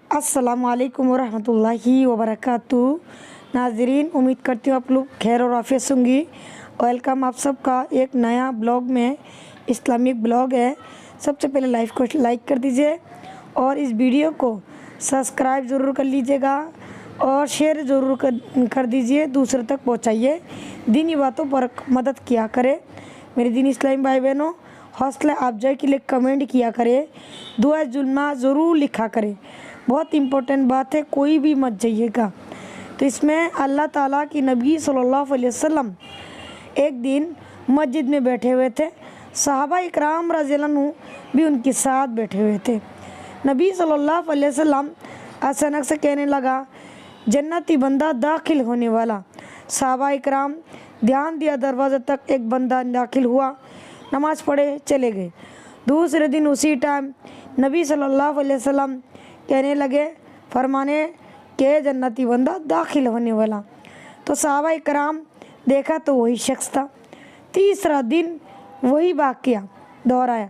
अस्सलामुअलैकुम वरहमतुल्लाहि वबरकातुहू। नाज़रीन, उम्मीद करती हूँ आप लोग खैर और आफियत होंगी। वेलकम आप सबका एक नया ब्लॉग में। इस्लामिक ब्लॉग है। सबसे पहले लाइव को लाइक कर दीजिए और इस वीडियो को सब्सक्राइब ज़रूर कर लीजिएगा और शेयर ज़रूर कर दीजिए, दूसरे तक पहुँचाइए। दीनी बातों पर मदद किया करें मेरे दीनी इस्लामी भाई बहनों। हौसला अफजाई के लिए कमेंट किया करें, दुआ जुल्मा ज़रूर लिखा करें। बहुत इम्पोर्टेंट बात है, कोई भी मत जाइएगा। तो इसमें अल्लाह ताला की नबी सल्लल्लाहु अलैहि वसल्लम एक दिन मस्जिद में बैठे हुए थे। सहाबा इकराम रज़ियल्लाहु अन्हु भी उनके साथ बैठे हुए थे। नबी सल्लल्लाहु अलैहि वसल्लम अचानक से कहने लगा, जन्नती बंदा दाखिल होने वाला। सहाबा इकराम ध्यान दिया, दरवाज़े तक एक बंदा दाखिल हुआ, नमाज़ पढ़े चले गए। दूसरे दिन उसी टाइम नबी सल्लल्लाहु अलैहि वसल्लम कहने लगे, फरमाने के जन्नती बंदा दाखिल होने वाला। तो सहाबा इकराम देखा तो वही शख्स था। तीसरा दिन वही वाक़या दोहराया।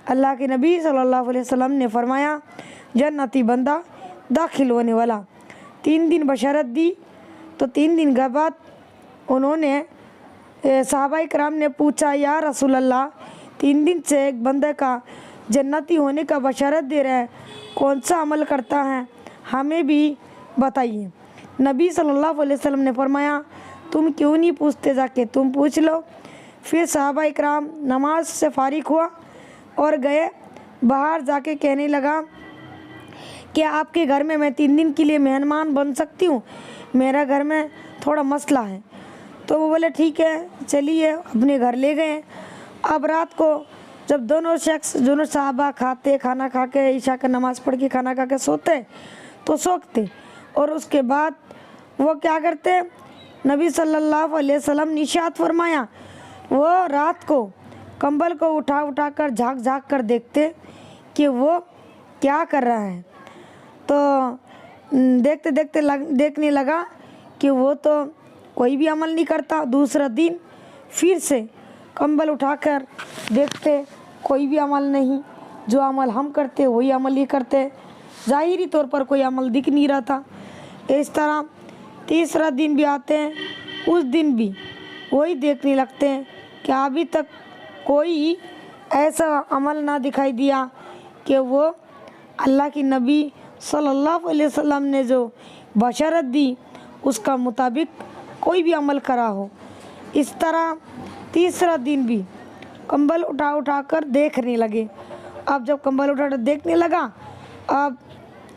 अल्लाह के नबी सल्लल्लाहु अलैहि वसल्लम ने फरमाया, जन्नती बंदा दाखिल होने वाला। 3 दिन बशरत दी। तो 3 दिन के बाद उन्होंने सहाबा इकराम ने पूछा, या रसूल अल्लाह, 3 दिन से एक बंदे का जन्नती होने का बशरत दे रहा है, कौन सा अमल करता है, हमें भी बताइए। नबी सल्लल्लाहु अलैहि वसल्लम ने फरमाया, तुम क्यों नहीं पूछते, जाके तुम पूछ लो। फिर सहाबा इकराम नमाज से फारिग हुआ और गए। बाहर जाके कहने लगा, क्या आपके घर में मैं 3 दिन के लिए मेहमान बन सकती हूँ, मेरा घर में थोड़ा मसला है। तो वो बोले ठीक है, चलिए, अपने घर ले गए। अब रात को जब दोनों साहबा खाना खा के ईशा का नमाज़ पढ़ के खाना खा के सोते तो सोते, और उसके बाद वो क्या करते, नबी सल्लल्लाहु अलैहि वसल्लम ने इरशाद फरमाया, वो रात को कंबल को उठा कर झाँक कर देखते कि वो क्या कर रहा है। तो देखते देखते देखने लगा कि वो तो कोई भी अमल नहीं करता। दूसरा दिन फिर से कंबल उठाकर देखते, कोई भी अमल नहीं, जो अमल हम करते वही अमल ही करते, ज़ाहिरी तौर पर कोई अमल दिख नहीं रहा था। इस तरह तीसरा दिन भी आते हैं, उस दिन भी वही देखने लगते हैं कि अभी तक कोई ऐसा अमल ना दिखाई दिया कि वो अल्लाह की नबी सल्लल्लाहु अलैहि वसल्लम ने जो बशरत दी उसका मुताबिक कोई भी अमल करा हो। इस तरह तीसरा दिन भी कंबल उठा कर देखने लगे। अब जब कंबल उठा देखने लगा, अब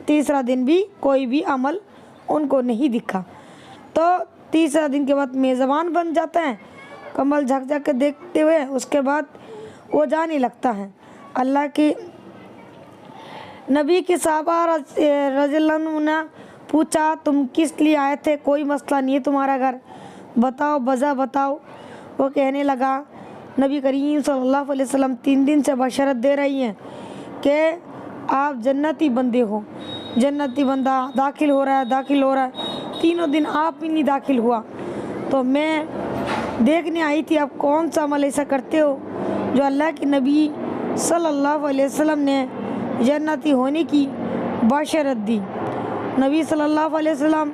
तीसरा दिन भी कोई भी अमल उनको नहीं दिखा। तो तीसरा दिन के बाद मेज़बान बन जाते हैं, कंबल झक के देखते हुए। उसके बाद वो जाने लगता है। अल्लाह की नबी के सहाबा रज़ियल्लाहु अन्हु ने पूछा, तुम किस लिए आए थे, कोई मसला नहीं है तुम्हारा घर, बताओ, वजह बताओ। वो कहने लगा, नबी करीम सल्लल्लाहु अलैहि वसल्लम 3 दिन से बशरत दे रही हैं कि आप जन्नती बंदे हो, जन्नती बंदा दाखिल हो रहा है। तीनों दिन आप ही नहीं दाखिल हुआ। तो मैं देखने आई थी आप कौन सा अमल ऐसा करते हो जो अल्लाह के नबी सल्लल्लाहु अलैहि वसल्लम ने जन्नती होने की बशरत दी। नबी सल्लल्लाहु अलैहि वसल्लम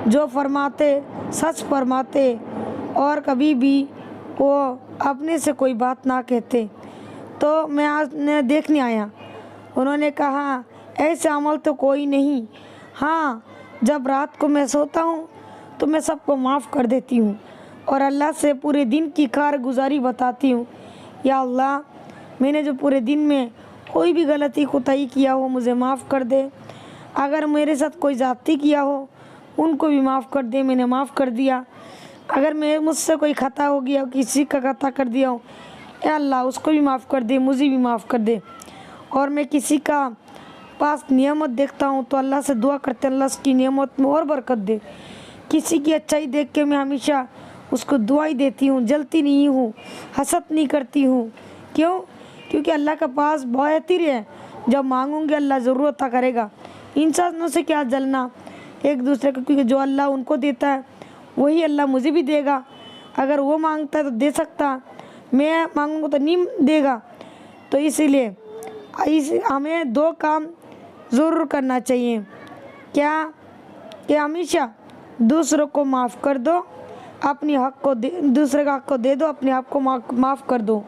जो फरमाते सच फरमाते और कभी भी वो अपने से कोई बात ना कहते। तो मैं आज देखने आया। उन्होंने कहा, ऐसे अमल तो कोई नहीं, हाँ, जब रात को मैं सोता हूँ तो मैं सबको माफ़ कर देती हूँ और अल्लाह से पूरे दिन की कारगुजारी बताती हूँ, या अल्लाह, मैंने जो पूरे दिन में कोई भी गलती कोताही किया हो मुझे माफ़ कर दे। अगर मेरे साथ कोई ज़्यादती किया हो उनको भी माफ़ कर दे, मैंने माफ़ कर दिया। अगर मुझसे कोई खता हो गया, किसी का खता कर दिया हो, या अल्लाह उसको भी माफ़ कर दे, मुझे भी माफ़ कर दे। और मैं किसी का पास नियामत देखता हूँ तो अल्लाह से दुआ करते अल्लाह उसकी नियामत में और बरकत दे। किसी की अच्छाई देख के मैं हमेशा उसको दुआई देती हूँ, जलती नहीं हूँ, हसद नहीं करती हूँ। क्यों? क्योंकि अल्लाह का पास बहुतीर है, जब मांगूंगे अल्लाह ज़रूर अता करेगा। इंसानों से क्या जलना एक दूसरे को, क्योंकि जो अल्लाह उनको देता है वही अल्लाह मुझे भी देगा। अगर वो मांगता है तो दे सकता, मैं मांगूंगा तो नहीं देगा। तो इसीलिए हमें 2 काम ज़रूर करना चाहिए। क्या कि हमेशा दूसरों को माफ़ कर दो, अपनी हक को दूसरे का हक को दे दो, अपने आप को माफ़ कर दो।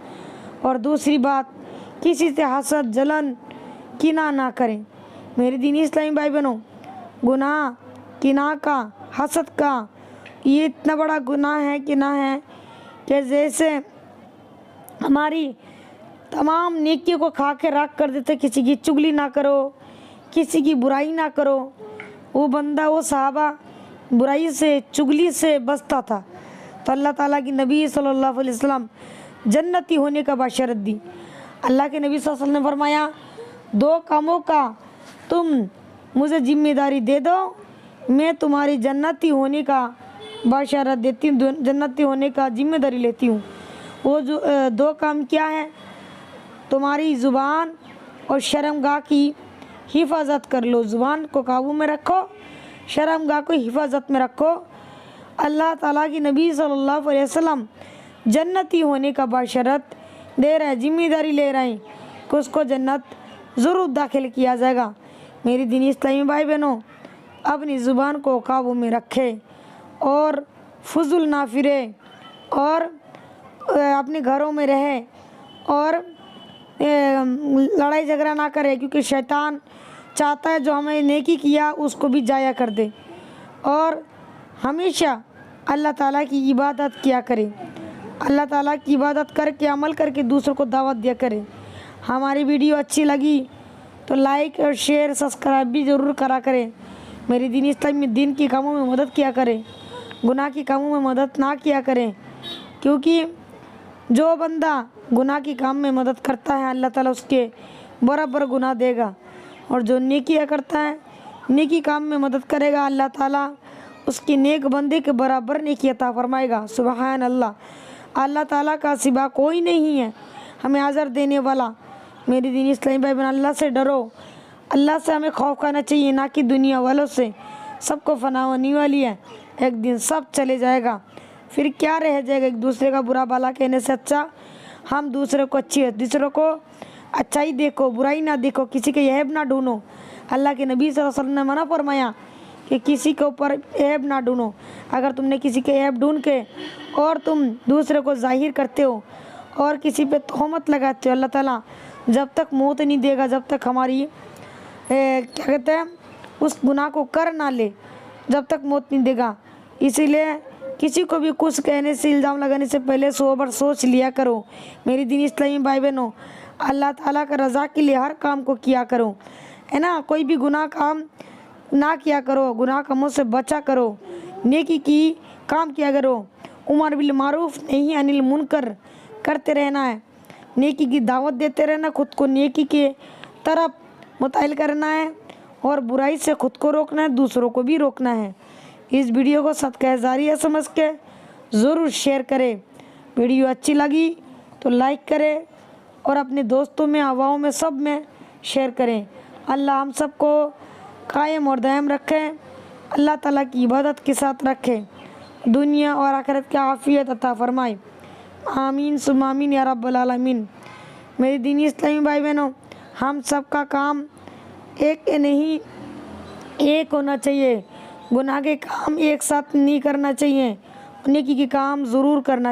और दूसरी बात, किसी से हसद जलन किना ना करें। मेरे दीनी इस्लामी भाई बहनों, गुनाह किना का, हसद का, ये इतना बड़ा गुनाह है कि ना है कि जैसे हमारी तमाम नेकियों को खा के राख कर देते। किसी की चुगली ना करो, किसी की बुराई ना करो। वो बंदा, वो सहाबा बुराई से, चुगली से बचता था, तो अल्लाह ताला की नबी सल्लल्लाहु अलैहि वसल्लम जन्नती होने का बशरत दी। अल्लाह के नबी सल्लल्लाहु अलैहि वसल्लम ने फरमाया, 2 कामों का तुम मुझे जिम्मेदारी दे दो, मैं तुम्हारी जन्नती होने का बशरत देती हूँ, जन्नती होने का जिम्मेदारी लेती हूँ। वो जो 2 काम क्या है? तुम्हारी ज़ुबान और शर्मगाह की हिफाजत कर लो। ज़ुबान को काबू में रखो, शर्मगाह को हिफाजत में रखो। अल्लाह ताला की नबी सल्लल्लाहु अलैहि वसल्लम जन्नती होने का बशरत दे रहे हैं, जिम्मेदारी ले रहे हैं कि उसको जन्नत ज़रूर दाखिल किया जाएगा। मेरी दीनी इस्लामी भाई बहनों, अपनी ज़ुबान को काबू में रखे और फजूल ना फिरे और अपने घरों में रहे और लड़ाई झगड़ा ना करे, क्योंकि शैतान चाहता है जो हमें नेकी किया उसको भी जाया कर दे। और हमेशा अल्लाह ताला की इबादत किया करे, अल्लाह ताला की इबादत करके अमल करके दूसरों को दावत दिया करे। हमारी वीडियो अच्छी लगी तो लाइक और शेयर सब्सक्राइब भी ज़रूर करा करें। मेरी दीनी इस्लामी दीन के कामों में मदद किया करें, गुनाह के कामों में मदद ना किया करें, क्योंकि जो बंदा गुनाह के काम में मदद करता है अल्लाह ताला उसके बराबर गुनाह देगा, और जो नेकियां करता है, नेकी काम में मदद करेगा, अल्लाह ताला उसकी नेक बंदे के बराबर नेकी अता फरमाएगा। सुबहान अल्लाह। अल्लाह ताला का सिवा कोई नहीं है हमें अजर देने वाला। मेरी दीनी इस्लामी भाई बहन, अल्लाह से डरो, अल्लाह से हमें खौफ खाना चाहिए, ना कि दुनिया वालों से। सबको फना होने वाली है, एक दिन सब चले जाएगा, फिर क्या रह जाएगा? एक दूसरे का बुरा भला कहने से अच्छा हम दूसरे को दूसरों को अच्छाई देखो, बुराई ना देखो, किसी के ऐब ना ढूंढो। अल्लाह के नबी सल्लल्लाहु अलैहि वसल्लम ने मना फरमाया कि किसी के ऊपर ऐब ना ढूंढो। अगर तुमने किसी के ऐब ढूंढ के और तुम दूसरे को जाहिर करते हो और किसी पे तोहमत लगाते हो, अल्लाह ताला जब तक मौत नहीं देगा, जब तक हमारी क्या कहते हैं उस गुनाह को कर ना ले, जब तक मौत नहीं देगा। इसीलिए किसी को भी कुछ कहने से, इल्ज़ाम लगाने से पहले 100 बार सोच लिया करो। मेरी दीनी इस्लामी भाई बहनों, अल्लाह ताला का रज़ा के लिए हर काम को किया करो, है ना। कोई भी गुनाह काम ना किया करो, गुनाह कामों से बचा करो, नेकी की काम किया करो। उमर बिल मारूफ नहीं अनिल मुनकर करते रहना है, नेकी की दावत देते रहना, खुद को नेकी के तरफ मुताइल करना है और बुराई से खुद को रोकना है, दूसरों को भी रोकना है। इस वीडियो को सदका जारिया समझ के ज़रूर शेयर करें। वीडियो अच्छी लगी तो लाइक करें और अपने दोस्तों में, हवाओं में, सब में शेयर करें। अल्लाह हम सबको कायम और दायम रखें, अल्लाह ताला की इबादत के साथ रखें, दुनिया और आखिरत की आफियत अता फरमाए। आमीन सुम्मा आमीन या रब्बल आलमीन। मेरी दीनी इस्लामी भाई बहनों, हम सब का काम एक नहीं, एक होना चाहिए। गुनाह के काम एक साथ नहीं करना चाहिए, नेकी के काम ज़रूर करना चाहिए।